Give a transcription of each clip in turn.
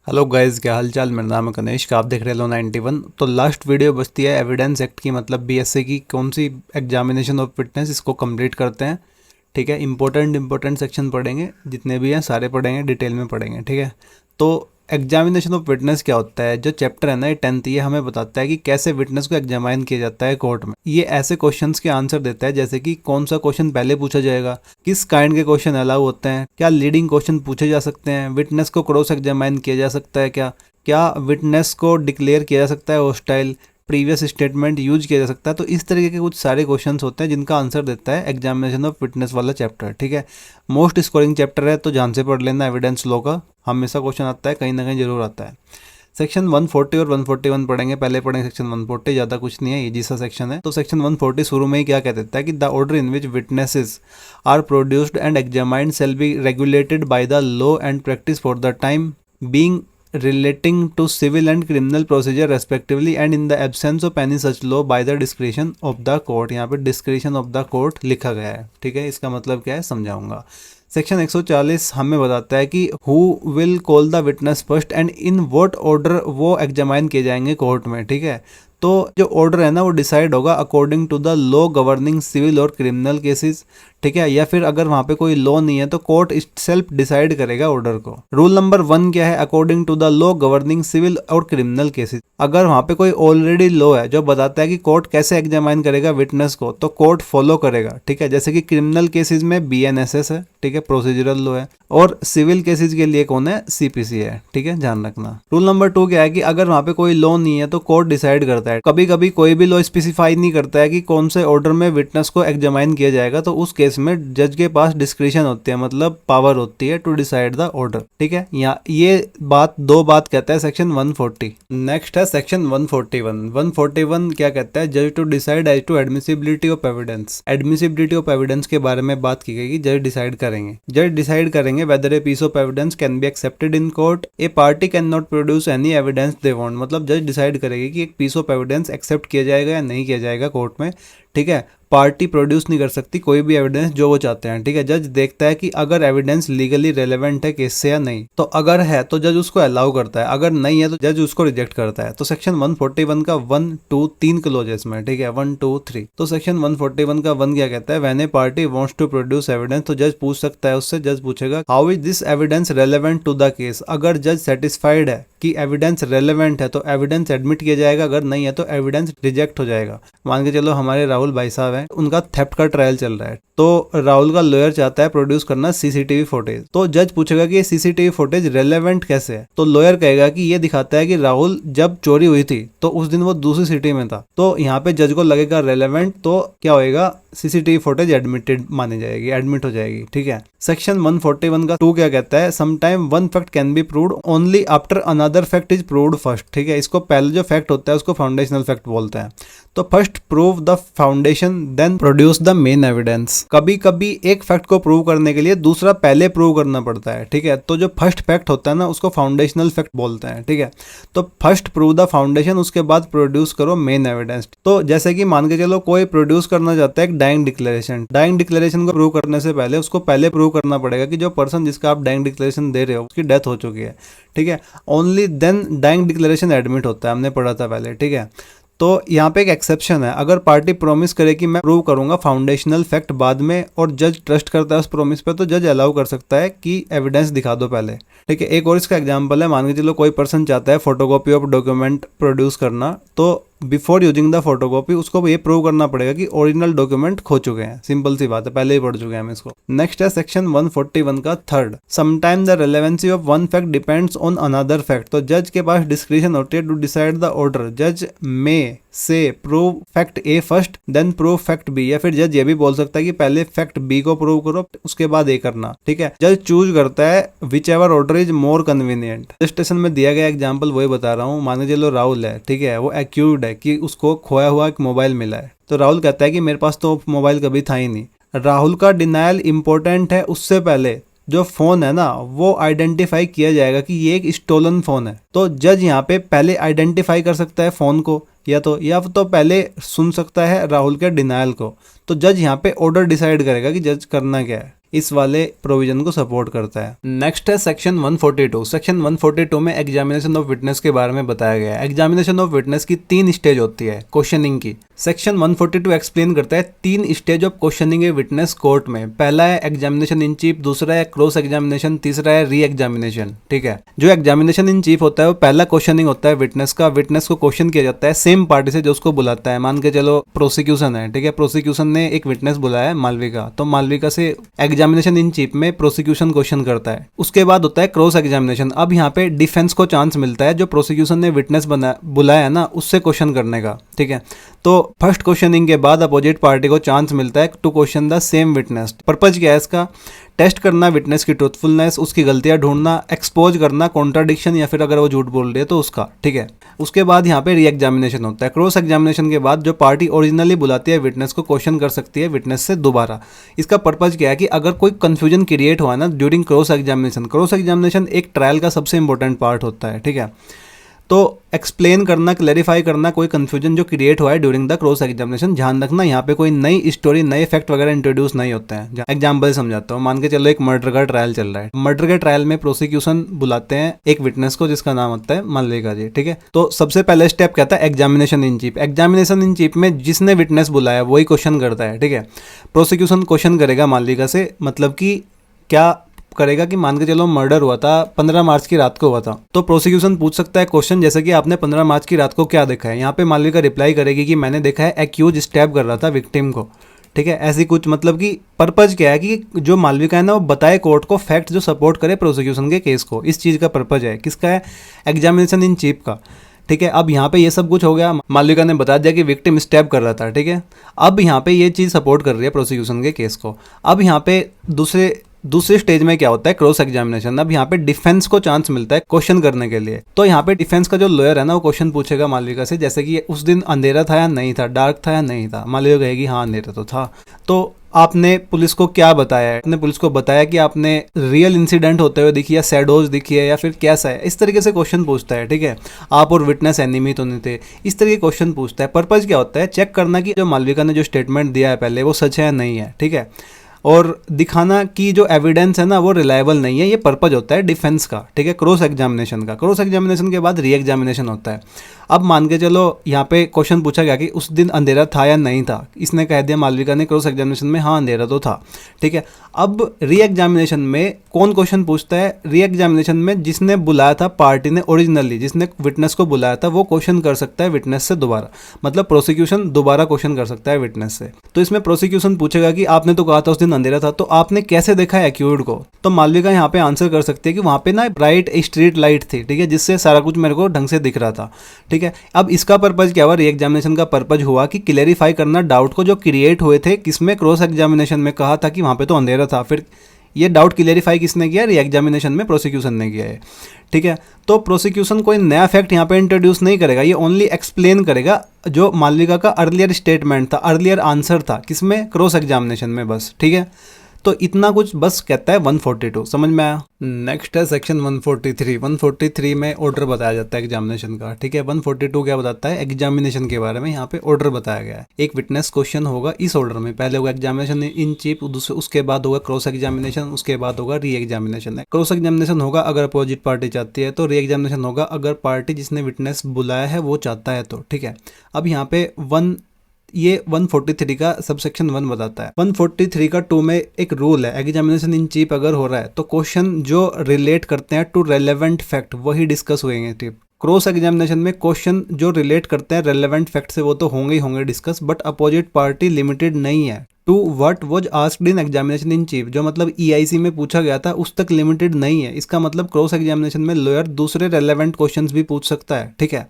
Hello guys, क्या हाल चाल। मेरा नाम है कनेश, आप देख रहे लो 91। तो लास्ट वीडियो बचती है एविडेंस एक्ट की, मतलब बीएसए की कौन सी एग्जामिनेशन ऑफ फिटनेस, इसको कंप्लीट करते हैं। ठीक है, इंपॉर्टेंट सेक्शन पढ़ेंगे, जितने भी हैं सारे पढ़ेंगे, डिटेल में पढ़ेंगे। ठीक है, तो एग्जामिनेशन ऑफ विटनेस क्या होता है, जो चैप्टर है ना ये 10th, ये हमें बताता है कि कैसे विटनेस को एग्जामाइन किया जाता है कोर्ट में। ये ऐसे क्वेश्चंस के आंसर देता है जैसे कि कौन सा क्वेश्चन पहले पूछा जाएगा, किस काइंड के क्वेश्चन अलाउ होते हैं, क्या लीडिंग क्वेश्चन पूछे जा सकते हैं, विटनेस को क्रॉस एग्जामाइन किया जा सकता है क्या, क्या विटनेस को डिक्लेयर किया जा सकता है हॉस्टाइल, प्रीवियस स्टेटमेंट यूज किया जा सकता है। तो इस तरीके के कुछ सारे क्वेश्चंस होते हैं जिनका आंसर देता है एग्जामिनेशन ऑफ फिटनेस वाला चैप्टर। ठीक है, मोस्ट स्कोरिंग चैप्टर है, तो ध्यान से पढ़ लेना। एविडेंस लॉ का हमेशा क्वेश्चन आता है, कहीं ना कहीं जरूर आता है। सेक्शन 140 और 141 पढ़ेंगे। पहले पढ़ेंगे सेक्शन 140, ज़्यादा कुछ नहीं है, इजी सा सेक्शन है। तो सेक्शन 140 शुरू में ही क्या कह देता है कि the order in which witnesses are produced and examined shall be regulated by the law and practice for the time being relating to civil and criminal procedure respectively and in the absence of any such law by the discretion of the court। यहाँ पे discretion of the court लिखा गया है। ठीक है, इसका मतलब क्या है समझाऊंगा। सेक्शन 140 हमें बताता है कि who will call the witness first and in what order वो एग्जामाइन किए जाएंगे कोर्ट में। ठीक है, तो जो ऑर्डर है ना वो डिसाइड होगा according to the law governing civil और क्रिमिनल केसेस। ठीक है, या फिर अगर वहां पे कोई लॉ नहीं है तो कोर्ट सेल्फ डिसाइड करेगा ऑर्डर को। रूल नंबर 1 क्या है, according to the law governing civil और क्रिमिनल केसेस। अगर वहां पे कोई ऑलरेडी लॉ है जो बताता है कि कोर्ट कैसे एग्जामाइन करेगा विटनेस को, तो कोर्ट फॉलो करेगा। ठीक है, जैसे कि क्रिमिनल केसेस में बीएनएसएस है, ठीक है, प्रोसीजरल लॉ है, और सिविल केसेस के लिए कौन है, सीपीसी है। ठीक है, ध्यान रखना। रूल नंबर 2 क्या है कि अगर वहां पे कोई लॉ नहीं है तो कोर्ट डिसाइड करता है। कभी कभी कोई भी लॉ स्पेसिफाई नहीं करता है कि कौन से ऑर्डर में विटनेस को एग्जामाइन किया जाएगा, तो उस केस में जज के पास डिस्क्रिशन होती है, मतलब पावर होती है टू डिसाइड द ऑर्डर। ठीक है, यहाँ ये दो बात कहता है सेक्शन 140। नेक्स्ट है सेक्शन 141। 141 क्या कहता है, जज to decide as to admissibility of evidence. Admissibility of evidence के बारे में बात की गई, जज डिसाइड करेंगे। जज डिसाइड करेंगे whether a piece of evidence can be accepted in court, a party can not produce any evidence they want. मतलब जज डिसाइड करेगी कि एक पीस ऑफ एविडेंस एक्सेप्ट किया जाएगा या नहीं किया जाएगा कोर्ट में। ठीक है, पार्टी प्रोड्यूस नहीं कर सकती कोई भी एविडेंस जो वो चाहते हैं। ठीक है, जज देखता है कि अगर एविडेंस लीगली रेलेवेंट है केस से या नहीं, तो अगर है तो जज उसको अलाउ करता है, अगर नहीं है तो जज उसको रिजेक्ट करता है। तो सेक्शन 141 का 1, 2, 3 क्लोज है इसमें। ठीक है, 1, 2, 3। तो सेक्शन 141 का 1 क्या कहता है, when a party wants to produce evidence, तो जज पूछ सकता है उससे, जज पूछेगा how is this evidence relevant to the case. अगर जज सेटिस्फाइड है कि एविडेंस रेलेवेंट है तो एविडेंस एडमिट किया जाएगा, अगर नहीं है तो एविडेंस रिजेक्ट हो जाएगा। मान के चलो हमारे राहुल भाई साहब हैं, उनका थेफ्ट का ट्रायल चल रहा है, तो राहुल का लॉयर चाहता है प्रोड्यूस करना सीसीटीवी फुटेज। तो जज पूछेगा कि ये सीसीटीवी फुटेज रेलेवेंट कैसे है, तो लॉयर कहेगा कि ये दिखाता है कि राहुल जब चोरी हुई थी तो उस दिन वो दूसरी सिटी में था। तो यहाँ पे जज को लगेगा रेलेवेंट, तो क्या होएगा, सीसीटीवी फुटेज एडमिटेड मानी जाएगी, एडमिट हो जाएगी। ठीक है, सेक्शन 141 का 2 क्या कहता है, sometime one fact can be proved only after another fact is proved first. ठीक है, इसको पहले जो फैक्ट होता है उसको फाउंडेशनल फैक्ट बोलते हैं। तो first prove the foundation then produce the main evidence. कभी कभी एक फैक्ट को प्रूव करने के लिए दूसरा पहले प्रूव करना पड़ता है। ठीक है, तो जो फर्स्ट फैक्ट होता है ना उसको फाउंडेशनल फैक्ट बोलते हैं। ठीक है, तो फर्स्ट प्रूव द फाउंडेशन, उसके बाद प्रोड्यूस करो मेन एविडेंस। तो जैसे कि मान के चलो कोई प्रोड्यूस करना चाहता है एक डाइंग डिक्लेरेशन, डाइंग डिक्लेरेशन को प्रूव करने से पहले उसको पहले प्रूव करना पड़ेगा कि जो पर्सन जिसका आप डाइंग डिक्लेरेशन दे रहे हो उसकी डेथ हो चुकी है। ठीक है, only then dying declaration admit होता है, हमने पढ़ा था पहले। ठीक है, तो यहाँ पे एक एक्सेप्शन है, अगर पार्टी प्रॉमिस करे कि मैं प्रूव करूंगा फाउंडेशनल फैक्ट बाद में और जज ट्रस्ट करता है उस प्रॉमिस पे, तो जज अलाउ कर सकता है कि एविडेंस दिखा दो पहले। ठीक है, एक और इसका एग्जांपल है, मान के चलो कोई पर्सन चाहता है फोटोकॉपी ऑफ डॉक्यूमेंट प्रोड्यूस करना, तो बिफोर यूजिंग द फोटोकॉपी उसको ये प्रूव करना पड़ेगा कि ओरिजिनल डॉक्यूमेंट खो चुके हैं। सिंपल सी बात है, पहले ही पढ़ चुके हैं हम इसको। नेक्स्ट है सेक्शन 141 का 3, sometime the relevancy of one fact depends on another fact. तो जज के पास डिस्क्रिशन होती है टू डिसाइड द ऑर्डर। जज में से prove fact A first then prove fact B, या फिर जज ये भी बोल सकता है कि पहले फैक्ट बी को प्रूव करो उसके बाद ए करना। ठीक है, जज चूज करता है which ever order is more convenient. Registration में दिया गया एग्जांपल वही बता रहा हूँ। मान के चलो राहुल है, ठीक है, वो एक्यूज्ड है कि उसको खोया हुआ एक मोबाइल मिला है, तो राहुल कहता है कि मेरे पास तो मोबाइल कभी था ही नहीं। राहुल का डिनायल इंपॉर्टेंट है, उससे पहले जो फोन है ना वो आइडेंटिफाई किया जाएगा कि ये एक स्टोलन फोन है। तो जज यहाँ पे पहले आइडेंटिफाई कर सकता है फोन को, या तो पहले सुन सकता है राहुल के डिनायल को। तो जज यहाँ पे ऑर्डर डिसाइड करेगा कि जज करना क्या है। इस वाले प्रोविजन को सपोर्ट करता है। नेक्स्ट है सेक्शन 142। सेक्शन 142 में एग्जामिनेशन ऑफ विटनेस के बारे में बताया गया है। एग्जामिनेशन ऑफ विटनेस की 3 स्टेज होती है क्वेश्चनिंग की। सेक्शन 142 एक्सप्लेन करता है 3 stage of questioning a witness court में। पहला है एग्जामिनेशन इन चीफ, दूसरा है क्रॉस एग्जामिनेशन, तीसरा है री एग्जामिनेशन। ठीक है, जो एग्जामिनेशन इन चीफ होता है वो पहला क्वेश्चनिंग होता है विटनेस का। विटनेस को क्वेश्चन किया जाता है सेम पार्टी से जो उसको बुलाता है। मान के चलो प्रोसिक्यूशन है, ठीक है, प्रोसिक्यूशन ने एक विटनेस बुलाया है मालविका, तो मालविका से एग्जामिनेशन इन चीफ में प्रोसिक्यूशन क्वेश्चन करता है। उसके बाद होता है क्रॉस एग्जामिनेशन। अब यहाँ पे डिफेंस को चांस मिलता है जो प्रोसिक्यूशन ने विटनेस बुलाया है ना उससे क्वेश्चन करने का। ठीक है, तो फर्स्ट क्वेश्चनिंग के बाद अपोजिट पार्टी को चांस मिलता है to question the same witness. Purpose क्या है इसका? टेस्ट करना विटनेस की ट्रूथफुलनेस, उसकी गलतियां ढूंढना, एक्सपोज करना कॉन्ट्राडिक्शन या फिर अगर वो झूठ बोल रही है तो उसका। ठीक है, उसके बाद यहाँ पे री एग्जामिनेशन होता है। क्रॉस एग्जामिनेशन के बाद जो पार्टी ओरिजिनली बुलाती है विटनेस को क्वेश्चन कर सकती है विटनेस से दोबारा। इसका पर्पज क्या है कि अगर कोई कंफ्यूजन क्रिएट हुआ ना during cross examination, cross examination एक ट्रायल का सबसे इंपॉर्टेंट पार्ट होता है। ठीक है, तो एक्सप्लेन करना, क्लैरिफाई करना कोई कंफ्यूजन जो क्रिएट हुआ है ड्यूरिंग द क्रॉस एग्जामिनेशन। ध्यान रखना यहाँ पे कोई नई स्टोरी, नए फैक्ट वगैरह इंट्रोड्यूस नहीं होते हैं। एग्जाम्पल समझाता हूँ। मान के चलो एक मर्डर का ट्रायल चल रहा है। मर्डर के ट्रायल में प्रोसिक्यूशन बुलाते हैं एक विटनेस को जिसका नाम होता है मालविका जी। ठीक है, तो सबसे पहले स्टेप क्या था? Examination in chief. Examination in chief में जिसने विटनेस बुलाया वही क्वेश्चन करता है। ठीक है, प्रोसिक्यूशन क्वेश्चन करेगा मालविका से, मतलब कि क्या करेगा कि मान के चलो मर्डर हुआ था 15 मार्च की रात को हुआ था, तो प्रोसिक्यूशन पूछ सकता है क्वेश्चन जैसे कि आपने 15 मार्च की रात को क्या देखा है। यहाँ पे मालविका रिप्लाई करेगी कि मैंने देखा है एक्यूज स्टैब कर रहा था विक्टिम को। ठीक है, ऐसी कुछ, मतलब कि पर्पज क्या है कि जो मालविका है ना वो बताए कोर्ट को फैक्ट जो सपोर्ट करे प्रोसिक्यूशन के केस को। इस चीज़ का पर्पज है किसका? है एग्जामिनेशन इन चीफ का। ठीक है, अब यहाँ पे ये सब कुछ हो गया, मालविका ने बता दिया कि विक्टिम स्टैब कर रहा था। ठीक है, अब यहाँ पे ये चीज़ सपोर्ट कर रही है प्रोसिक्यूशन के केस को। अब यहाँ पे दूसरे स्टेज में क्या होता है? Cross examination. अब यहाँ पे डिफेंस को चांस मिलता है क्वेश्चन करने के लिए। तो यहाँ पे डिफेंस का जो लॉयर है ना वो क्वेश्चन पूछेगा मालविका से, जैसे कि उस दिन अंधेरा था या नहीं था, डार्क था या नहीं था। मालविका कहेगी हाँ अंधेरा तो था। तो आपने पुलिस को क्या बताया है? आपने पुलिस को बताया कि आपने रियल इंसिडेंट होते हुए दिखी या शैडोज दिखी है या फिर कैसा है? इस तरीके से क्वेश्चन पूछता है। ठीक है, आप और विटनेस एनिमी तो नहीं थे, इस तरीके क्वेश्चन पूछता है। पर्पज क्या होता है? चेक करना कि जो मालविका ने जो स्टेटमेंट दिया है पहले वो सच है या नहीं है। ठीक है, और दिखाना कि जो एविडेंस है ना वो रिलायबल नहीं है। ये पर्पज होता है डिफेंस का। ठीक है, क्रॉस एग्जामिनेशन का। क्रॉस एग्जामिनेशन के बाद री एग्जामिनेशन होता है। अब मान के चलो यहाँ पे क्वेश्चन पूछा गया कि उस दिन अंधेरा था या नहीं था। इसने कह दिया मालविका ने क्रॉस एग्जामिनेशन में हाँ अंधेरा तो था। ठीक है, अब री एग्जामिनेशन में कौन क्वेश्चन पूछता है? री एग्जामिनेशन में जिसने बुलाया था पार्टी ने ओरिजिनली, जिसने विटनेस को बुलाया था वो क्वेश्चन कर सकता है विटनेस से दोबारा। मतलब प्रोसिक्यूशन दोबारा क्वेश्चन कर सकता है विटनेस से। तो इसमें प्रोसिक्यूशन पूछेगा कि आपने तो कहा था उस दिन अंधेरा था, तो आपने कैसे देखा एक्यूर्ड को? तो मालविका यहाँ पे आंसर कर सकती है कि वहाँ पे ना ब्राइट स्ट्रीट लाइट थी। ठीक है, जिससे सारा कुछ मेरे को ढंग से दिख रहा था। ठीक है, अब इसका पर्पज क्या हुआ? री एग्जामिनेशन का पर्पज हुआ कि क्लेरिफाई करना डाउट को जो क्रिएट हुए थे किसमें? क्रॉस एग्जामिनेशन में कहा था कि वहाँ पे तो अंधेरा था, फिर ये डाउट क्लियरिफाई किसने किया? री एग्जामिनेशन में प्रोसिक्यूशन ने किया है। ठीक है, तो प्रोसिक्यूशन कोई नया फैक्ट यहाँ पे इंट्रोड्यूस नहीं करेगा, ये ओनली एक्सप्लेन करेगा जो मालविका का अर्लियर स्टेटमेंट था, अर्लियर आंसर था किसमें? क्रॉस एग्जामिनेशन में, बस। ठीक है, तो इतना कुछ बस कहता है 142। समझ में आया? नेक्स्ट है सेक्शन 143। 143 में ऑर्डर बताया जाता है एग्जामिनेशन का। ठीक है, 142 क्या बताता है? एग्जामिनेशन के बारे में। यहाँ पे ऑर्डर बताया गया है। एक विटनेस क्वेश्चन होगा इस ऑर्डर में, पहले होगा एग्जामिनेशन इन चीफ, उसके बाद होगा क्रॉस एग्जामिनेशन, उसके बाद होगा री एग्जामिनेशन। क्रॉस एग्जामिनेशन होगा अगर अपोजिट पार्टी चाहती है, तो री एग्जामिनेशन होगा अगर पार्टी जिसने विटनेस बुलाया है वो चाहता है तो। ठीक है, अब यहाँ पे 143 का सबसेक्शन 1 बताता है। 143 का 2 में एक रूल है, एग्जामिनेशन इन चीफ अगर हो रहा है तो क्वेश्चन जो रिलेट करते हैं टू रेलेवेंट फैक्ट वही डिस्कस होंगे। ठीक, क्रॉस एग्जामिनेशन में क्वेश्चन जो रिलेट करते हैं रेलेवेंट फैक्ट से वो तो होंगे ही होंगे discuss, but opposite party limited नहीं है to what was asked in examination in chief. जो मतलब EIC में पूछा गया था उस तक लिमिटेड नहीं है। इसका मतलब क्रॉस एग्जामिनेशन में लॉयर दूसरे रेलेवेंट क्वेश्चंस भी पूछ सकता है। ठीक है,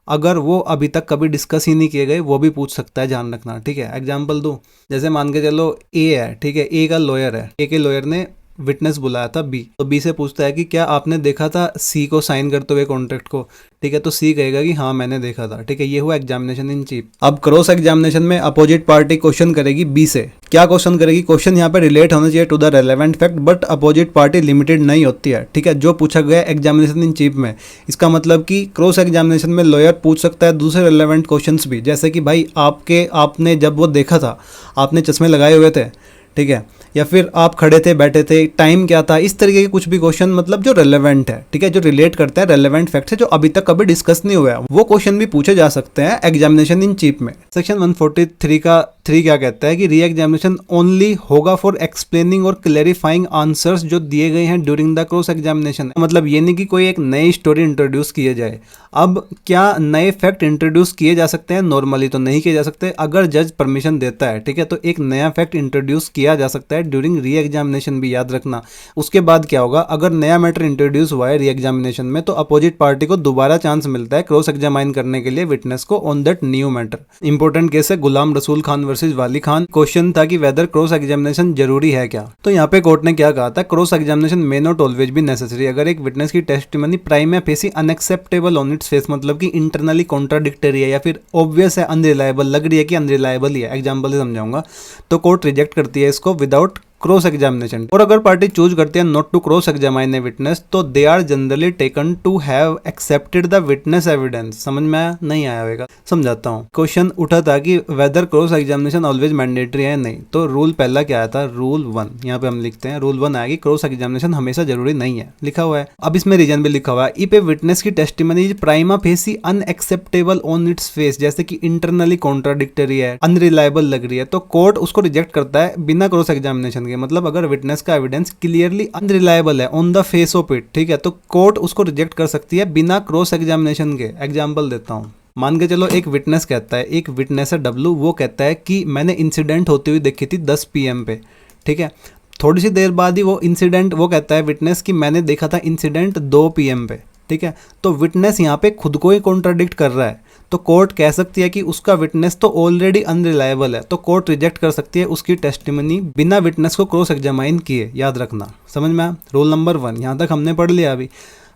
अगर वो अभी तक कभी डिस्कस ही नहीं किए गए वो भी पूछ सकता है, ध्यान रखना। ठीक है, एग्जांपल दूं, जैसे मान के चलो A है। ठीक है, A का लॉयर है, A के लॉयर ने विटनेस बुलाया था B, तो B से पूछता है कि क्या आपने देखा था C को साइन करते हुए कॉन्ट्रैक्ट को? ठीक है, तो C कहेगा कि हाँ मैंने देखा था। ठीक है, ये हुआ एग्जामिनेशन इन चीफ। अब क्रॉस एग्जामिनेशन में अपोजिट पार्टी क्वेश्चन करेगी B से। क्या क्वेश्चन करेगी? क्वेश्चन यहाँ पे रिलेट होना चाहिए to the relevant fact, but opposite party limited नहीं होती है। ठीक है, जो पूछा गया एग्जामिनेशन इन चीफ में, इसका मतलब कि क्रॉस एग्जामिनेशन में लॉयर पूछ सकता है दूसरे रेलेवेंट क्वेश्चंस भी, जैसे कि भाई आपने जब वो देखा था आपने चश्मे लगाए हुए थे। ठीक है, या फिर आप खड़े थे, बैठे थे, टाइम क्या था, इस तरीके के कुछ भी क्वेश्चन मतलब जो रेलेवेंट है, ठीक है, जो रिलेट करता है रेलेवेंट फैक्ट से जो अभी तक कभी डिस्कस नहीं हुआ है, वो क्वेश्चन भी पूछे जा सकते हैं एग्जामिनेशन इन चीफ में। सेक्शन 143 का 3 क्या कहता है कि री एग्जामिनेशन ओनली होगा फॉर एक्सप्लेनिंग और क्लेरिफाइंग आंसर्स जो दिए गए हैं ड्यूरिंग द क्रॉस एग्जामिनेशन। मतलब ये नहीं कि कोई एक नई स्टोरी इंट्रोड्यूस किए जाए। अब क्या नए फैक्ट इंट्रोड्यूस किए जा सकते हैं? नॉर्मली तो नहीं किए जा सकते, अगर जज परमिशन देता है, ठीक है, तो एक नया फैक्ट इंट्रोड्यूस किया जा सकता है ड्यूरिंग री एग्जामिनेशन भी, याद रखना। उसके बाद क्या होगा, अगर नया मैटर इंट्रोड्यूस हुआ है री एग्जामिनेशन में, तो अपोजिट पार्टी को दोबारा चांस मिलता है क्रॉस एग्जामाइन करने के लिए विटनेस को on that new matter. Important case है गुलाम रसूल खान वर्सेज वाली खान। क्वेश्चन था कि वेदर क्रॉस एग्जामिनेशन जरूरी है क्या। तो यहाँ पे कोर्ट ने क्या कहा था, cross examination may not always be necessary. अगर एक विटनेस की testimony prima facie unacceptable on its face, मतलब कि इंटरनली कॉन्ट्राडिक्टरी है या फिर ऑब्वियस है, अनरिलायबल लग रही है कि अनरिलायबल ही है, एग्जाम्पल से समझाऊंगा, तो कोर्ट रिजेक्ट करती है इसको विदाउट क्रॉस एग्जामिनेशन। और अगर पार्टी चूज करती है not to cross examine a witness, तो they are generally taken to have accepted the witness evidence. समझ में आया? नहीं आया होगा, समझाता हूँ। क्वेश्चन उठा था कि whether cross examination always mandatory है, नहीं। तो रूल पहला क्या आया था, रूल 1, यहाँ पे हम लिखते हैं रूल 1 आया कि क्रॉस एग्जामिनेशन हमेशा जरूरी नहीं है, लिखा हुआ है। अब इसमें रीजन भी लिखा हुआ है, इफ ए विटनेस की testimony is prima facie unacceptable on its face, जैसे कि इंटरनली कॉन्ट्राडिक्टरी है, अनरिलायबल लग रही है, तो कोर्ट उसको रिजेक्ट करता है बिना क्रॉस एग्जामिनेशन। मतलब अगर विटनेस का एविडेंस क्लियरली अनरिलायबल है on the face of it, ठीक है, तो कोर्ट उसको रिजेक्ट कर सकती है बिना क्रॉस एग्जामिनेशन के। एग्जांपल देता हूं, मान के चलो एक विटनेस कहता है, एक विटनेस है डब्लू, वो कहता है कि मैंने इंसिडेंट होते हुए देखी थी 10 PM पे, ठीक है। थोड़ी सी देर बाद ही वो इंसिडेंट, वो कहता है विटनेस कि मैंने देखा था इंसिडेंट 2 PM पे, ठीक है। तो विटनेस यहाँ पे खुद को ही कॉन्ट्राडिक्ट कर रहा है, तो कोर्ट कह सकती है कि उसका विटनेस तो ऑलरेडी अनरिलायबल है, तो कोर्ट रिजेक्ट कर सकती है उसकी टेस्टिमनी बिना विटनेस को क्रॉस एग्जामाइन किए। याद रखना, समझ में आया? रूल नंबर 1 यहाँ तक हमने पढ़ लिया। अभी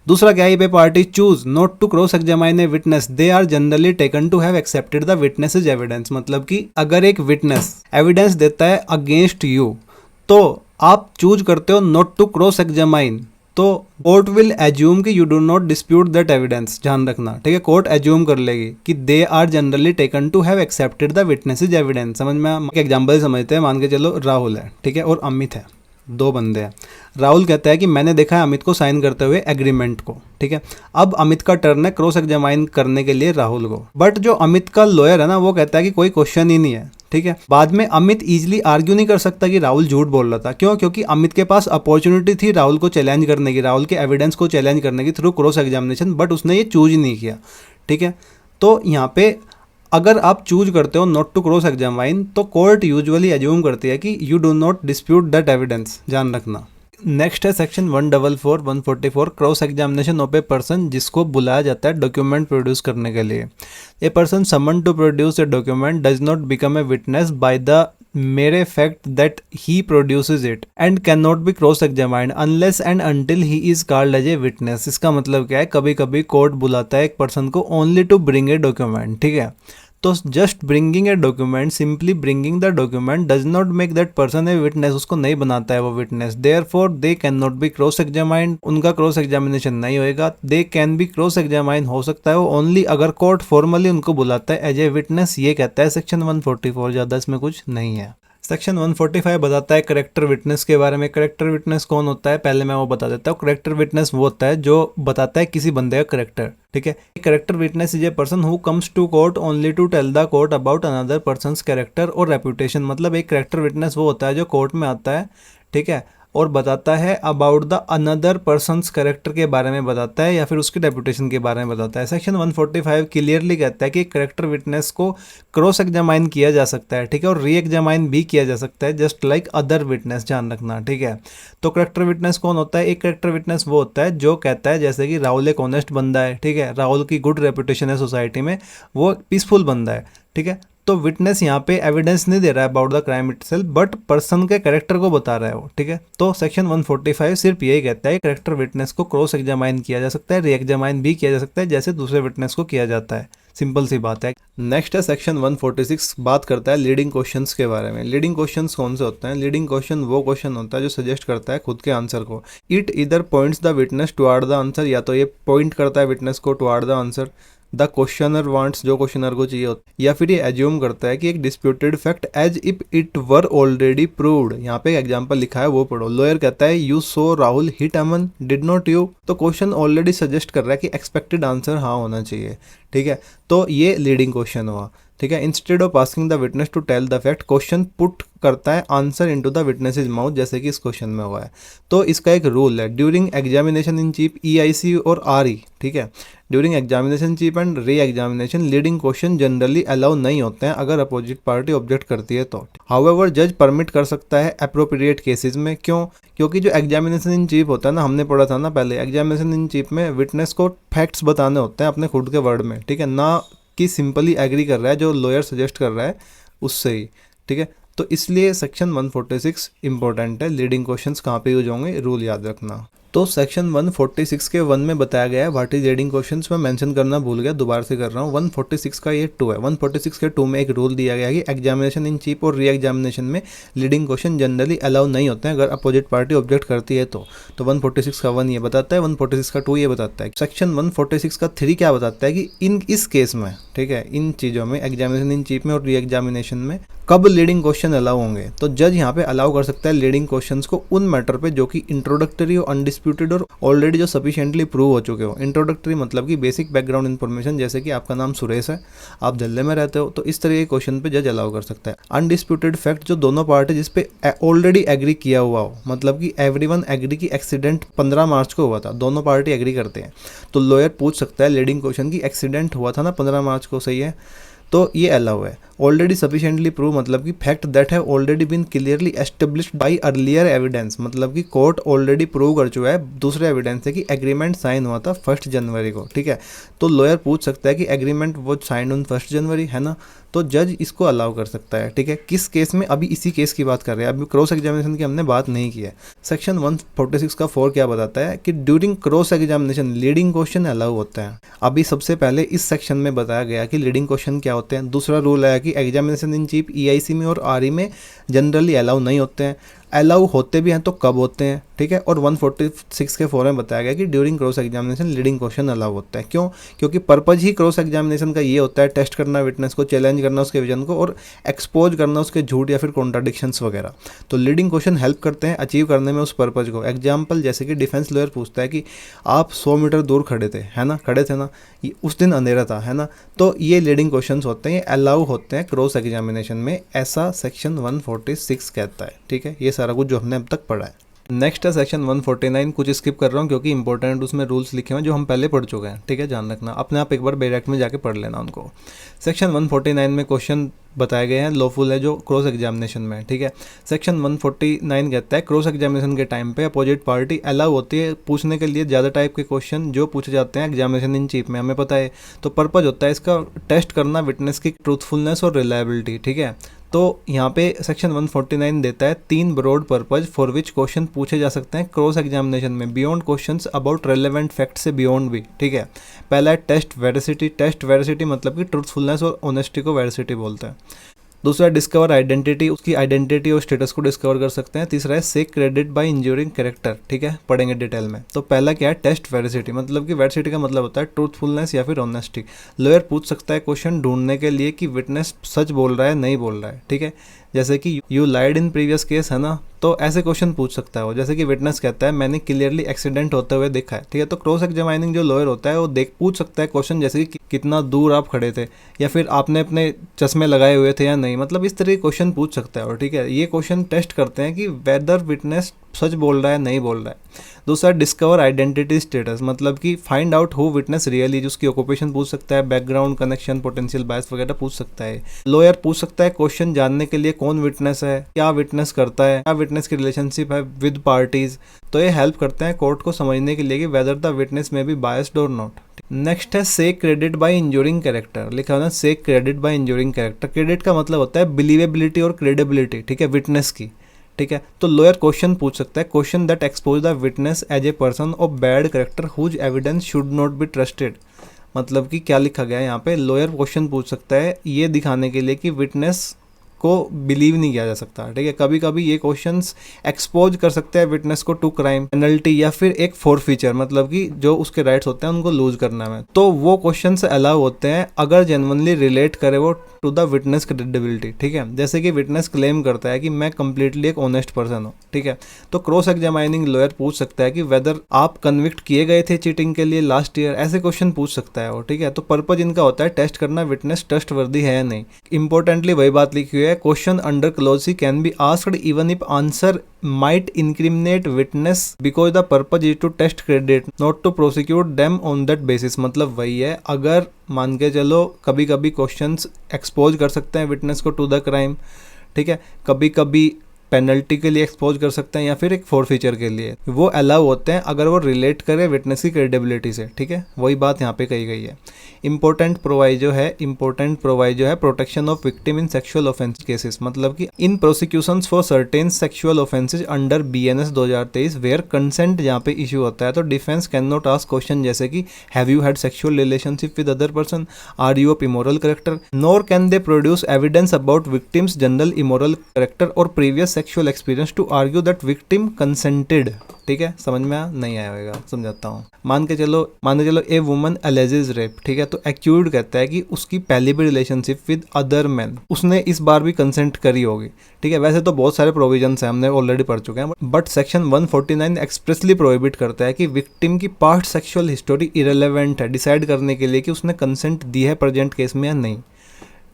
दूसरा क्या है, पे party choose not to cross examine a witness, they are generally taken to have accepted the witness is evidence. मतलब कि अगर एक विटनेस एविडेंस देता है अगेंस्ट यू, तो आप चूज करते हो नॉट टू क्रॉस एग्जामाइन, तो कोर्ट विल एज्यूम कि you do not dispute that evidence. ध्यान रखना, ठीक है, कोर्ट एज्यूम कर लेगी कि they are generally taken to have accepted the witness's evidence. समझ में? एक एग्जांपल समझते हैं, मान के चलो राहुल है, ठीक है, और अमित है, 2 बंदे हैं। राहुल कहता है कि मैंने देखा है अमित को साइन करते हुए एग्रीमेंट को, ठीक है। अब अमित का टर्न है क्रॉस एग्जामाइन करने के लिए राहुल को, बट जो अमित का लॉयर है ना, वो कहता है कि कोई क्वेश्चन ही नहीं है, ठीक है। बाद में अमित इजीली आर्ग्यू नहीं कर सकता कि राहुल झूठ बोल रहा था। क्यों? क्योंकि अमित के पास अपॉर्चुनिटी थी राहुल को चैलेंज करने की, राहुल के एविडेंस को चैलेंज करने की थ्रू क्रॉस एग्जामिनेशन, बट उसने ये चूज नहीं किया, ठीक है। तो यहाँ पे अगर आप चूज करते हो नॉट टू क्रॉस एग्जामाइन, तो कोर्ट यूजुअली एज्यूम करती है कि you do not dispute that evidence. ध्यान रखना। नेक्स्ट है section 144 144 cross examination of a person जिसको बुलाया जाता है डॉक्यूमेंट प्रोड्यूस करने के लिए। A person summon to produce a document does not become a witness by the mere fact that he produces it and cannot be cross examined unless and until he is called as a witness। इसका मतलब क्या है, कभी कभी court बुलाता है एक person को only to bring a document, ठीक है। तो just bringing a document, simply bringing the document does not make that person a witness, उसको नहीं बनाता है वो witness. Therefore they can not be cross examined, उनका क्रॉस एग्जामिनेशन नहीं होएगा। They can be cross examine हो सकता है वो ओनली अगर कोर्ट फॉर्मली उनको बुलाता है एज ए विटनेस, ये कहता है सेक्शन 144। ज़्यादा इसमें कुछ नहीं है। सेक्शन 145 बताता है करेक्टर विटनेस के बारे में। करेक्टर विटनेस कौन होता है, पहले मैं वो बता देता हूँ। करेक्टर विटनेस वो होता है जो बताता है किसी बंदे का करेक्टर, ठीक है। Character witness is a person who comes to court only to tell the court about another person's character और रेपुटेशन। मतलब एक करेक्टर विटनेस वो होता है जो कोर्ट में आता है, ठीक है, और बताता है about the another person's character के बारे में बताता है या फिर उसकी रेपुटेशन के बारे में बताता है। सेक्शन 145 क्लियरली कहता है कि करेक्टर विटनेस को क्रॉस एग्जामाइन किया जा सकता है, ठीक है, और री एग्जामाइन भी किया जा सकता है जस्ट लाइक अदर विटनेस। ध्यान रखना, ठीक है। तो करेक्टर विटनेस कौन होता है? एक करेक्टर विटनेस वो होता है जो कहता है जैसे कि राहुल एक ऑनेस्ट बंदा है, ठीक है, राहुल की गुड रेपुटेशन है सोसाइटी में, वो पीसफुल बंदा है, ठीक है। तो विटनेस यहाँ पे एविडेंस नहीं दे रहा है about the crime itself, but person के कैरेक्टर को बता रहा है वो, ठीक है। तो सेक्शन 145 सिर्फ यही कहता है करेक्टर विटनेस को क्रॉस एग्जामाइन किया जा सकता है, री एग्जामाइन भी किया जा सकता है जैसे दूसरे विटनेस को किया जाता है। सिंपल सी बात है। नेक्स्ट है सेक्शन 146, बात करता है लीडिंग क्वेश्चंस के बारे में। लीडिंग क्वेश्चंस कौन से होते हैं? लीडिंग क्वेश्चन वो क्वेश्चन होता है जो सजेस्ट करता है खुद के आंसर को। इट इधर points the witness toward the answer, या तो ये पॉइंट करता है विटनेस को toward the answer, the questioner wants, जो क्वेश्चनर को चाहिए होता है, या फिर ये एज्यूम करता है कि एक disputed fact as if it were already proved. यहाँ पे एक एग्जांपल लिखा है वो पढ़ो। लॉयर कहता है you so Rahul hit Aman, did not you. तो क्वेश्चन ऑलरेडी सजेस्ट कर रहा है कि एक्सपेक्टेड आंसर हाँ होना चाहिए, ठीक है। तो ये लीडिंग क्वेश्चन हुआ, ठीक है। Instead of asking the witness to tell the fact, question put करता है answer into the witness's mouth, जैसे कि इस क्वेश्चन में हुआ है। तो इसका एक रूल है, during examination in chief EIC और RE, ठीक है, during examination cheap and re examination leading question generally allow नहीं होते हैं अगर अपोजिट पार्टी ऑब्जेक्ट करती है तो। हाउएवर जज परमिट कर सकता है अप्रोप्रिएट केसेस में। क्यों? क्योंकि जो एग्जामिनेशन इन चीफ होता है ना, हमने पढ़ा था ना पहले, एग्जामिनेशन इन चीफ में विटनेस को फैक्ट्स बताने होते हैं अपने खुद के वर्ड में, ठीक है, ना कि सिंपली एग्री कर रहा है जो लॉयर सजेस्ट कर रहा है उससे ही, ठीक है। तो इसलिए सेक्शन 146 इंपॉर्टेंट है। लीडिंग क्वेश्चंस कहाँ पे यूज होंगे, रूल याद रखना। तो सेक्शन 146 के 1 में बताया गया है व्हाट इज लीडिंग क्वेश्चंस, मैं मेंशन करना भूल गया, दोबारा से कर रहा हूँ। 146 का ये 2 है। 146 के 2 में एक रूल दिया गया है कि एग्जामिनेशन इन चीफ और री एग्जामिनेशन में लीडिंग क्वेश्चन जनरली अलाउ नहीं होते हैं अगर अपोजिट पार्टी ऑब्जेक्ट करती है तो 146 का 1 ये बताता है, 146 का 2 ये बताता है। सेक्शन 146 का 3 क्या बताता है कि इस केस में, ठीक है, इन चीज़ों में एग्जामिनेशन इन चीफ में और री एग्जामिनेशन में कब लीडिंग क्वेश्चन अलाउ होंगे। तो जज यहाँ पे अलाउ कर सकता है लीडिंग क्वेश्चंस को उन मैटर पे जो कि इंट्रोडक्टरी हो, अनडिस्प्यूटेड और ऑलरेडी जो सफिशिएंटली प्रूव हो चुके हो। इंट्रोडक्टरी मतलब कि बेसिक बैकग्राउंड इन्फॉर्मेशन, जैसे कि आपका नाम सुरेश है, आप दिल्ली में रहते हो, तो इस तरह के क्वेश्चन पे जज अलाउ कर सकता है। अनडिस्प्यूटेड फैक्ट जो दोनों पार्टी जिस पे ऑलरेडी एग्री किया हुआ हो, मतलब कि एवरीवन एग्री की एक्सीडेंट 15 मार्च को हुआ था, दोनों पार्टी एग्री करते हैं, तो लॉयर पूछ सकता है लीडिंग क्वेश्चन की एक्सीडेंट हुआ था ना 15 मार्च को, सही है, तो ये अलाउ है। ऑलरेडी सफिशिएंटली प्रूव मतलब कि fact that have already been clearly established by earlier evidence, मतलब कि कोर्ट ऑलरेडी प्रूव कर चुका है दूसरे एविडेंस से कि एग्रीमेंट साइन हुआ था 1 जनवरी को, ठीक है। तो लॉयर पूछ सकता है कि एग्रीमेंट वो साइन ऑन 1 जनवरी, है ना, तो जज इसको अलाउ कर सकता है, ठीक है। किस केस में, अभी इसी केस की बात कर रहे हैं, अभी क्रॉस एग्जामिनेशन की हमने बात नहीं की है। सेक्शन 146 का 4 क्या बताता है कि during cross examination leading question allow होता है। अभी सबसे पहले इस सेक्शन में बताया गया कि लीडिंग क्वेश्चन क्या होते हैं। दूसरा रूल है कि एग्जामिनेशन इन चीफ EIC में और RE में जनरली अलाउ नहीं होते हैं। अलाउ होते भी हैं तो कब होते हैं, ठीक है। और 146 के 4 में बताया गया कि during cross examination leading question allow होता है। क्यों? क्योंकि पर्पज ही क्रॉस एग्जामिनेशन का ये होता है टेस्ट करना विटनेस को, चैलेंज करना उसके विजन को और एक्सपोज करना उसके झूठ या फिर कॉन्ट्राडिक्शंस वगैरह। तो लीडिंग क्वेश्चन हेल्प करते हैं अचीव करने में उस पर्पज को। एग्जाम्पल जैसे कि डिफेंस लॉयर पूछता है कि आप 100 मीटर दूर खड़े थे, है ना, खड़े थे ना, उस दिन अंधेरा था, है ना, तो ये लीडिंग क्वेश्चन होते हैं, ये अलाउ होते हैं क्रॉस एग्जामिनेशन में, ऐसा सेक्शन 146 कहता है, ठीक है। ये सारा कुछ जो हमने अब तक पढ़ा है। नेक्स्ट है सेक्शन 149, कुछ स्किप कर रहा हूँ क्योंकि इंपॉर्टेंट उसमें रूल्स लिखे हुए हैं जो हम पहले पढ़ चुके हैं, ठीक है, ध्यान रखना, अपने आप एक बार डायरेक्ट में जाके पढ़ लेना उनको। सेक्शन 149 में क्वेश्चन बताए गए हैं लॉफुल है जो क्रॉस एग्जामिनेशन में, ठीक है। सेक्शन 149 कहता है क्रॉस एग्जामिनेशन के टाइम पे अपोजिट पार्टी अलाउ होती है पूछने के लिए ज़्यादा टाइप के क्वेश्चन जो पूछे जाते हैं एग्जामिनेशन इन चीफ में, हमें पता है। तो पर्पज होता है इसका टेस्ट करना विटनेस की ट्रूथफुलनेस और रिलायबिलिटी, ठीक है। तो यहाँ पे सेक्शन 149 देता है 3 broad purpose for which question पूछे जा सकते हैं क्रॉस एग्जामिनेशन में, beyond questions about relevant fact से बियॉन्ड भी, ठीक है। पहला है टेस्ट वेरिसिटी। टेस्ट वेरिसिटी मतलब कि ट्रूथफुलनेस और ऑनेस्टी को वेरिसिटी बोलते हैं। दूसरा डिस्कवर आइडेंटिटी, उसकी आइडेंटिटी और स्टेटस को डिस्कवर कर सकते हैं। तीसरा है सेक क्रेडिट बाय इंज्यूरिंग कैरेक्टर, ठीक है, पढ़ेंगे डिटेल में। तो पहला क्या है, टेस्ट वेरिसिटी, मतलब कि वेरिसिटी का मतलब होता है ट्रूथफुलनेस या फिर ऑनेस्टी। लॉयर पूछ सकता है क्वेश्चन ढूंढने के लिए कि विटनेस सच बोल रहा है नहीं बोल रहा है, ठीक है। जैसे कि you lied in previous case, है ना, तो ऐसे क्वेश्चन पूछ सकता है वो। जैसे कि विटनेस कहता है मैंने क्लियरली एक्सीडेंट होते हुए देखा है, ठीक है। तो क्रॉस एग्जामिनिंग जो लॉयर होता है वो पूछ सकता है क्वेश्चन जैसे कि कितना दूर आप खड़े थे या फिर आपने अपने चश्मे लगाए हुए थे या नहीं, मतलब इस तरह के क्वेश्चन पूछ सकता है और, ठीक है। ये क्वेश्चन टेस्ट करते हैं कि वेदर विटनेस सच बोल रहा है नहीं बोल रहा है। दूसरा डिस्कवर आइडेंटिटी स्टेटस, मतलब कि find out who witness really, उसकी ऑक्यूपेशन पूछ सकता है, बैकग्राउंड कनेक्शन पोटेंशियल बायस वगैरह पूछ सकता है। लॉयर पूछ सकता है क्वेश्चन जानने के लिए कौन विटनेस है, क्या विटनेस करता है, क्या विटनेस की रिलेशनशिप है विद पार्टीज। तो ये हेल्प करते हैं कोर्ट को समझने के लिए कि वेदर द विटनेस में बी बायस्ड और नॉट। नेक्स्ट है सेक क्रेडिट बाय इंज्यूरिंग कैरेक्टर, लिखा हुआ है सेक क्रेडिट बाय इंज्यूरिंग कैरेक्टर। क्रेडिट का मतलब होता है बिलीवेबिलिटी और क्रेडिबिलिटी, ठीक है, विटनेस की, ठीक है। तो लॉयर क्वेश्चन पूछ सकता है question that expose the witness as a person of bad character whose evidence should not be trusted. मतलब कि क्या लिखा गया है यहाँ पे, लॉयर क्वेश्चन पूछ सकता है ये दिखाने के लिए कि विटनेस को बिलीव नहीं किया जा सकता, ठीक है। कभी कभी ये क्वेश्चंस एक्सपोज कर सकते हैं विटनेस को टू क्राइम, पेनल्टी या फिर एक फोरफीचर, मतलब कि जो उसके राइट्स होते हैं उनको लूज करना में, तो वो क्वेश्चन अलाउ होते हैं अगर जेन्युइनली रिलेट करे वो टू द विटनेस क्रेडिबिलिटी, ठीक है। जैसे कि विटनेस क्लेम करता है कि मैं कंप्लीटली एक ऑनेस्ट पर्सन हूँ, ठीक है, तो क्रॉस एग्जामिनिंग लॉयर पूछ सकता है कि वेदर आप कन्विक्ट किए गए थे चीटिंग के लिए लास्ट ईयर, ऐसे क्वेश्चन पूछ सकता है वो, ठीक है। तो पर्पज इनका होता है टेस्ट करना विटनेस ट्रस्टवर्दी है या नहीं। इंपॉर्टेंटली वही बात लिखी हुई है, question under clause C can be asked even if answer might incriminate witness because the purpose is to test credit not to prosecute them on that basis। मतलब वही है, अगर मान के चलो कभी कभी क्वेश्चंस एक्सपोज कर सकते हैं विटनेस को टू द क्राइम, ठीक है, कभी कभी पेनल्टी के लिए एक्सपोज कर सकते हैं या फिर एक फोरफीचर के लिए, वो अलाउ होते हैं अगर वो रिलेट करे विटनेस की क्रेडिबिलिटी से, ठीक है। वही बात यहाँ पे कही गई है। इंपॉर्टेंट प्रोवाइजो है protection of victim in sexual offence cases, मतलब कि in prosecutions for certain sexual offences under BNS 2023 where consent जहाँ पे इशू होता है, तो defence can not ask question जैसे कि have you had sexual relationship with other person, are you of immoral character, nor can they produce evidence about victim's general immoral character और previous sexual experience to argue that victim consented, ठीक है। समझ में नहीं आएगा, समझाता हूँ। मान के चलो ए वुमन अलेजेस रेप, ठीक है, तो एक्यूज्ड कहता है कि उसकी पहले भी रिलेशनशिप विद अदर मैन, उसने इस बार भी कंसेंट करी होगी, ठीक है। वैसे तो बहुत सारे प्रोविजंस हैं, हमने ऑलरेडी पढ़ चुके हैं, बट सेक्शन 149 एक्सप्रेसली प्रोहिबिट करता है कि विक्टिम की पास्ट सेक्सुअल हिस्टोरी इरेलेवेंट है डिसाइड करने के लिए कि उसने कंसेंट दी है प्रेजेंट केस में या नहीं,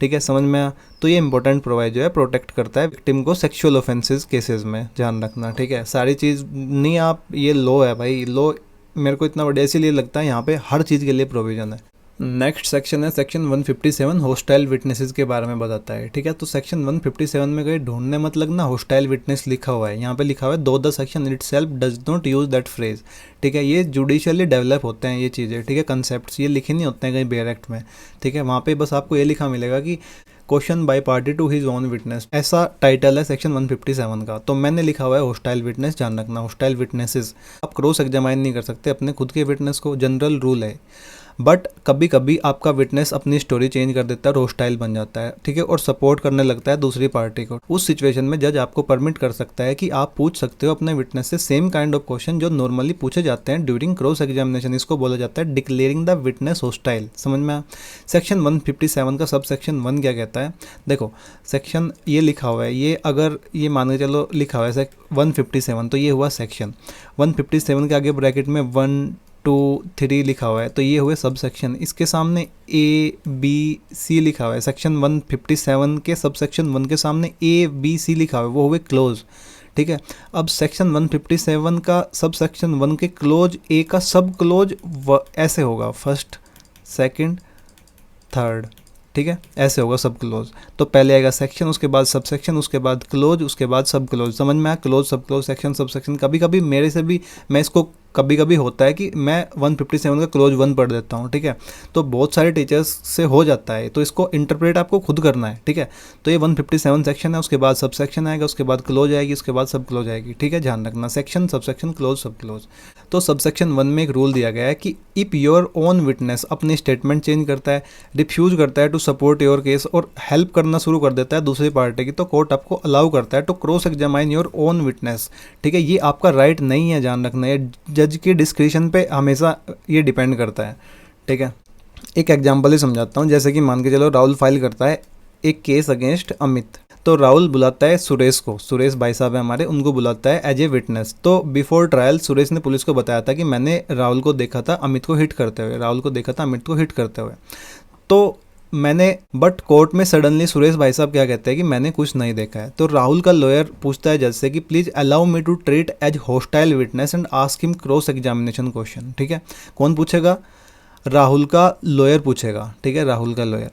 ठीक है। समझ में आया। तो ये इंपॉर्टेंट प्रोवाइड जो है प्रोटेक्ट करता है विक्टिम को सेक्सुअल ऑफेंसेस केसेस में, ध्यान रखना, ठीक है। सारी चीज़ नहीं, आप ये लॉ है भाई, लॉ मेरे को इतना बढ़िया इसीलिए लगता है यहाँ पे हर चीज़ के लिए प्रोविजन है। नेक्स्ट सेक्शन है सेक्शन 157 होस्टाइल विटनेसेस के बारे में बताता है, ठीक है। तो सेक्शन 157 में कहीं ढूंढने मत लगना, होस्टाइल विटनेस लिखा हुआ है, यहाँ पे लिखा हुआ है दो the section itself does not use that phrase, ठीक है। ये जुडिशियली डेवलप होते हैं ये चीज़ें, ठीक है, कंसेप्ट ये लिखे नहीं होते हैं कहीं बेयर एक्ट में, ठीक है। वहाँ पे बस आपको ये लिखा मिलेगा कि question by party to his own witness, ऐसा टाइटल है सेक्शन 157 का। तो मैंने लिखा हुआ है होस्टाइल विटनेस, ध्यान रखना होस्टाइल विटनेसेस आप क्रॉस एग्जामाइन नहीं कर सकते अपने खुद के विटनेस को, जनरल रूल है। बट कभी कभी आपका विटनेस अपनी स्टोरी चेंज कर देता है, होस्टाइल बन जाता है, ठीक है, और सपोर्ट करने लगता है दूसरी पार्टी को। उस सिचुएशन में जज आपको परमिट कर सकता है कि आप पूछ सकते हो अपने विटनेस से सेम काइंड ऑफ क्वेश्चन जो नॉर्मली पूछे जाते हैं ड्यूरिंग क्रॉस एग्जामिनेशन। इसको बोला जाता है डिक्लेयरिंग द विटनेस होस्टाइल। समझ में आया। सेक्शन 157 का सब सेक्शन 1 क्या कहता है, देखो सेक्शन ये लिखा हुआ है, ये अगर ये मान के चलो लिखा हुआ है 157, तो ये हुआ सेक्शन 157 के आगे ब्रैकेट में 1 2 3 लिखा हुआ है, तो ये हुए सब सेक्शन। इसके सामने ABC लिखा हुआ है, सेक्शन 157 के सब सेक्शन 1 के सामने ABC लिखा हुआ है, वो हुए क्लोज, ठीक है। अब सेक्शन 157 का सब सेक्शन 1 के क्लोज A का सब क्लोज ऐसे होगा, फर्स्ट सेकंड थर्ड, ठीक है, ऐसे होगा सब क्लोज। तो पहले आएगा सेक्शन, उसके बाद सब सेक्शन, उसके बाद क्लोज, उसके बाद सब क्लोज। समझ में आया, क्लोज सब क्लोज सेक्शन सब सेक्शन। कभी कभी मेरे से भी मैं इसको कभी कभी होता है कि मैं 157 का क्लोज 1 पढ़ देता हूँ, ठीक है। तो बहुत सारे टीचर्स से हो जाता है, तो इसको इंटरप्रेट आपको खुद करना है, ठीक है। तो ये 157 सेक्शन है, उसके बाद सब सेक्शन आएगा, उसके बाद क्लोज आएगी, उसके बाद सब क्लोज आएगी, ठीक है, ध्यान रखना। सेक्शन सब सेक्शन क्लोज सब क्लोज। तो सब सेक्शन 1 में एक रूल दिया गया है कि इफ़ योर ओन विटनेस अपनी स्टेटमेंट चेंज करता है, रिफ्यूज करता है टू सपोर्ट योर केस और हेल्प करना शुरू कर देता है दूसरी पार्टी की, तो कोर्ट आपको अलाउ करता है to cross examine your own witness, ठीक है। ये आपका राइट नहीं है, ध्यान रखना, ये जज के डिस्क्रिशन पे हमेशा ये डिपेंड करता है, ठीक है। एक एग्जांपल ही समझाता हूँ, जैसे कि मान के चलो राहुल फाइल करता है एक केस अगेंस्ट अमित, तो राहुल बुलाता है सुरेश को, सुरेश भाई साहब है हमारे, उनको बुलाता है एज ए विटनेस। तो बिफोर ट्रायल सुरेश ने पुलिस को बताया था कि मैंने राहुल को देखा था अमित को हिट करते हुए, राहुल को देखा था अमित को हिट करते हुए। तो बट कोर्ट में सडनली सुरेश भाई साहब क्या कहते हैं कि मैंने कुछ नहीं देखा है। तो राहुल का लॉयर पूछता है जज से कि please allow me to treat as hostile witness and ask him cross examination question, ठीक है। कौन पूछेगा, राहुल का लॉयर पूछेगा, ठीक है, राहुल का लॉयर।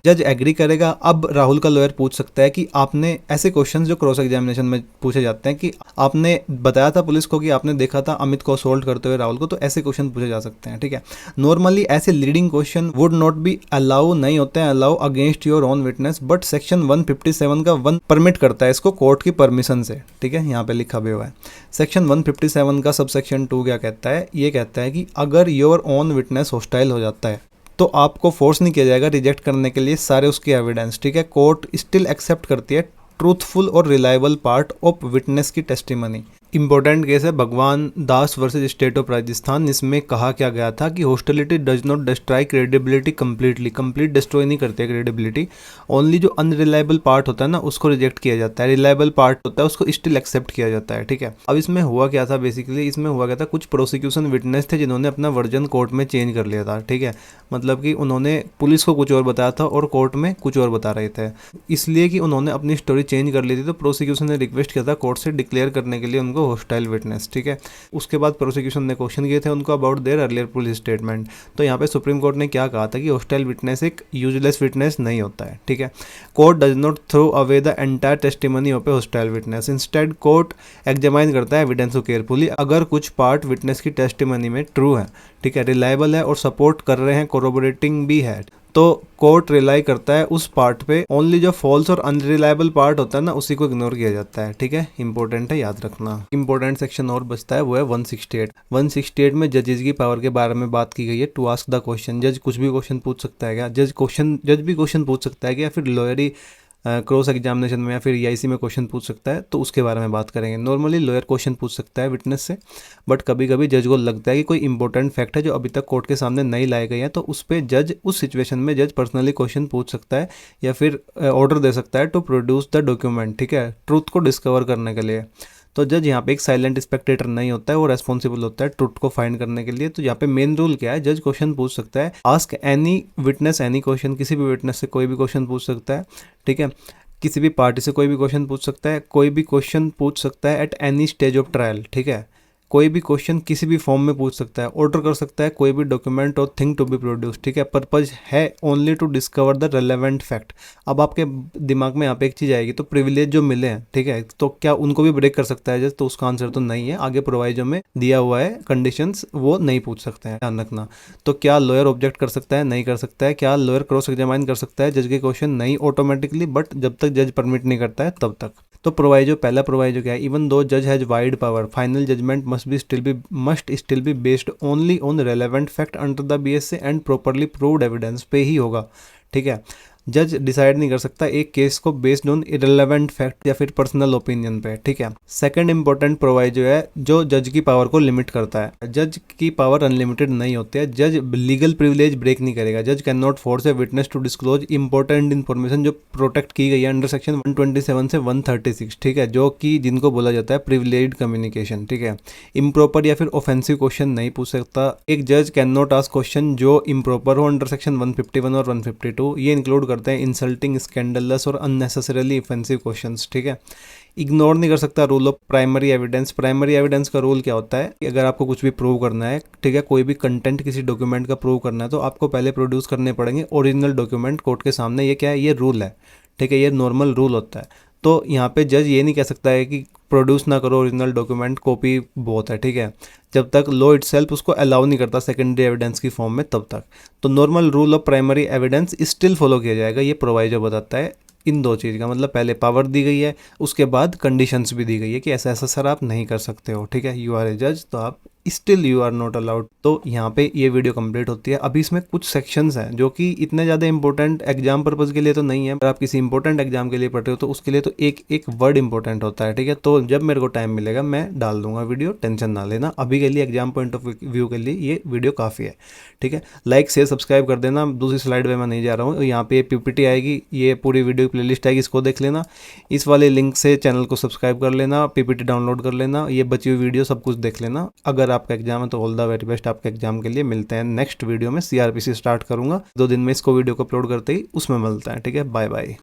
जज एग्री करेगा। अब राहुल का लॉयर पूछ सकता है कि आपने ऐसे क्वेश्चंस जो क्रॉस एग्जामिनेशन में पूछे जाते हैं कि आपने बताया था पुलिस को कि आपने देखा था अमित को असोल्ट करते हुए राहुल को, तो ऐसे क्वेश्चन पूछे जा सकते हैं, ठीक है। नॉर्मली ऐसे leading question would not be allow, नहीं होते हैं allow against your own witness, but section 157 का 1 परमिट करता है इसको कोर्ट की परमिशन से, ठीक है, यहाँ पे लिखा भी हुआ है। सेक्शन 157 का सब सेक्शन 2 क्या कहता है, ये कहता है कि अगर योर ओन विटनेस होस्टाइल हो जाता है, तो आपको फोर्स नहीं किया जाएगा रिजेक्ट करने के लिए सारे उसके एविडेंस, ठीक है। कोर्ट स्टिल एक्सेप्ट करती है ट्रूथफुल और रिलायबल पार्ट ऑफ विटनेस की टेस्टिमनी। इंपॉर्टेंट केस है भगवान दास वर्सेज स्टेट ऑफ राजस्थान। इसमें कहा क्या गया था कि hostility does not destroy credibility completely, complete destroy नहीं करते क्रेडिबिलिटी, ओनली जो अनरिलायबल पार्ट होता है ना उसको रिजेक्ट किया जाता है, रिलायबल पार्ट होता है उसको स्टिल एक्सेप्ट किया जाता है, ठीक है। अब इसमें हुआ क्या था बेसिकली, इसमें हुआ क्या था, कुछ प्रोसिक्यूशन विटनेस थे जिन्होंने अपना वर्जन कोर्ट में चेंज कर लिया था, ठीक है। मतलब कि उन्होंने पुलिस को कुछ और बताया था और कोर्ट में कुछ और बता रहे थे, इसलिए कि उन्होंने अपनी स्टोरी चेंज कर ली थी। तो प्रोसिक्यूशन ने रिक्वेस्ट किया था कोर्ट से डिक्लेयर करने के लिए उनको हॉस्टाइल विटनेस, ठीक है। उसके बाद प्रोसिक्यूशन ने क्वेश्चन किए थे उनको about their earlier police statement. तो यहाँ पे सुप्रीम कोर्ट ने क्या कहा था कि हॉस्टाइल विटनेस एक यूजलेस विटनेस नहीं होता है, ठीक है। Court does not throw away the entire testimony of a hostile witness, instead court examine करता है एविडेंस को केयरफुली। अगर कुछ पार्ट विटनेस की टेस्टिमनी में ट्रू है, ठीक है, रिलायबल है और सपोर्ट कर रहे हैं, कोरोबोरेटिंग भी है, तो कोर्ट रिलाई करता है उस पार्ट पे। ओनली जो फॉल्स और अनरिलायबल पार्ट होता है ना उसी को इग्नोर किया जाता है, ठीक है। इंपॉर्टेंट है, याद रखना। इंपॉर्टेंट सेक्शन और बचता है, वो है 168। 168 में जजेस की पावर के बारे में बात की गई है। टू आस्क द क्वेश्चन, जज कुछ भी क्वेश्चन पूछ सकता है क्या, जज भी क्वेश्चन पूछ सकता है क्या, फिर लॉयर ही क्रॉस एग्जामिनेशन में या फिर ईआईसी में क्वेश्चन पूछ सकता है, तो उसके बारे में बात करेंगे। नॉर्मली लॉयर क्वेश्चन पूछ सकता है विटनेस से, बट कभी कभी जज को लगता है कि कोई इंपॉर्टेंट फैक्ट है जो अभी तक कोर्ट के सामने नहीं लाए गए हैं, तो उस पर जज, उस सिचुएशन में जज पर्सनली क्वेश्चन पूछ सकता है या फिर ऑर्डर दे सकता है टू प्रोड्यूस द डॉक्यूमेंट, ठीक है, ट्रूथ को डिस्कवर करने के लिए। तो जज यहाँ पे एक साइलेंट स्पेक्टेटर नहीं होता है, वो रेस्पॉन्सिबल होता है ट्रुथ को फाइंड करने के लिए। तो यहाँ पे मेन रूल क्या है, जज क्वेश्चन पूछ सकता है, ask any witness any question, किसी भी विटनेस से कोई भी क्वेश्चन पूछ सकता है, ठीक है। किसी भी पार्टी से कोई भी क्वेश्चन पूछ सकता है, कोई भी क्वेश्चन पूछ सकता है at any stage of trial, ठीक है। कोई भी क्वेश्चन किसी भी फॉर्म में पूछ सकता है, ऑर्डर कर सकता है कोई भी डॉक्यूमेंट और थिंग टू बी प्रोड्यूस, ठीक है। पर्पज है only to discover the relevant fact. अब आपके दिमाग में यहाँ पे एक चीज़ आएगी, तो प्रिविलेज जो मिले हैं, ठीक है, तो क्या उनको भी ब्रेक कर सकता है जज, तो उसका आंसर तो नहीं है। आगे प्रोवाइजो में दिया हुआ है कंडीशंस, वो नहीं पूछ सकते हैं, ध्यान रखना। तो क्या लॉयर ऑब्जेक्ट कर सकता है, नहीं कर सकता है। क्या लॉयर क्रॉस एग्जामाइन कर सकता है जज के क्वेश्चन, नहीं ऑटोमेटिकली, बट जब तक जज परमिट नहीं करता है तब तक। तो प्रोवाइजो, पहला प्रोवाइजो क्या है, इवन दो जज has wide power, final judgement must still be based only on relevant fact under the BSA and properly proved evidence पे ही होगा, ठीक है। जज डिसाइड नहीं कर सकता एक केस को बेस्ड ऑन इरेलेवेंट फैक्ट या फिर पर्सनल ओपिनियन पे, ठीक है। सेकंड इंपॉर्टेंट प्रोवाइजो है जो जज की पावर को लिमिट करता है। जज की पावर अनलिमिटेड नहीं होती है, जज लीगल प्रिविलेज ब्रेक नहीं करेगा। जज can not force a witness to disclose important information जो प्रोटेक्ट की गई है अंडर सेक्शन 127 से 136, ठीक है, जो कि जिनको बोला जाता है प्रिविलेज्ड कम्युनिकेशन, ठीक है। इम्प्रॉपर या फिर ऑफेंसिव क्वेश्चन नहीं पूछ सकता। एक जज कैन नॉट आस्क क्वेश्चन जो इम्प्रॉपर हो अंडर सेक्शन 151 और 152, ये इंक्लूड करते हैं इंसल्टिंग, स्कैंडलस और अननेसेसरीली ऑफेंसिव क्वेश्चंस, ठीक है। इग्नोर नहीं कर सकता rule of primary evidence. Primary evidence का रूल क्या होता है कि अगर आपको कुछ भी प्रूव करना है, ठीक है, कोई भी कंटेंट किसी डॉक्यूमेंट का प्रूव करना है, तो आपको पहले प्रोड्यूस करने पड़ेंगे ओरिजिनल डॉक्यूमेंट कोर्ट के सामने। ये क्या है, ये रूल है, ठीक है, ये नॉर्मल रूल होता है। तो यहाँ पे जज ये नहीं कह सकता है कि प्रोड्यूस ना करो ओरिजिनल डॉक्यूमेंट, कॉपी बहुत है, ठीक है, जब तक लॉ इटसेल्फ उसको अलाउ नहीं करता सेकेंडरी एविडेंस की फॉर्म में, तब तक। तो normal rule of primary evidence still follow किया जाएगा, ये प्रोवाइजो बताता है। इन दो चीज़ का मतलब, पहले पावर दी गई है, उसके बाद कंडीशंस भी दी गई है कि ऐसा ऐसा सर आप नहीं कर सकते हो, ठीक है, यू आर ए जज, तो आप still you are not allowed. तो यहाँ पे ये वीडियो कंप्लीट होती है। अभी इसमें कुछ सेक्शंस हैं जो कि इतने ज़्यादा इंपॉर्टेंट एग्जाम पर्पज़ के लिए तो नहीं है, अगर आप किसी इंपॉर्टेंट एग्जाम के लिए पढ़ रहे हो तो उसके लिए तो एक एक वर्ड इंपॉर्टेंट होता है, ठीक है। तो जब मेरे को टाइम मिलेगा मैं डाल दूंगा वीडियो, टेंशन ना लेना। अभी के लिए एग्जाम पॉइंट ऑफ व्यू के लिए ये वीडियो काफ़ी है, ठीक है। लाइक शेयर सब्सक्राइब कर देना। दूसरी स्लाइड में मैं नहीं जा रहा हूँ, यहाँ पे पीपीटी आएगी, ये पूरी वीडियो प्ले लिस्ट आएगी, इसको देख लेना। इस वाले लिंक से चैनल को सब्सक्राइब कर लेना, पीपीटी डाउनलोड कर लेना, ये बची हुई वीडियो सब कुछ देख लेना। अगर आपका एग्जाम है तो ऑल द वेरी बेस्ट आपके एग्जाम के लिए। मिलते हैं नेक्स्ट वीडियो में, सीआरपीसी स्टार्ट करूंगा 2 दिन में, इसको वीडियो को अपलोड करते ही उसमें मिलते हैं, ठीक है। Bye bye.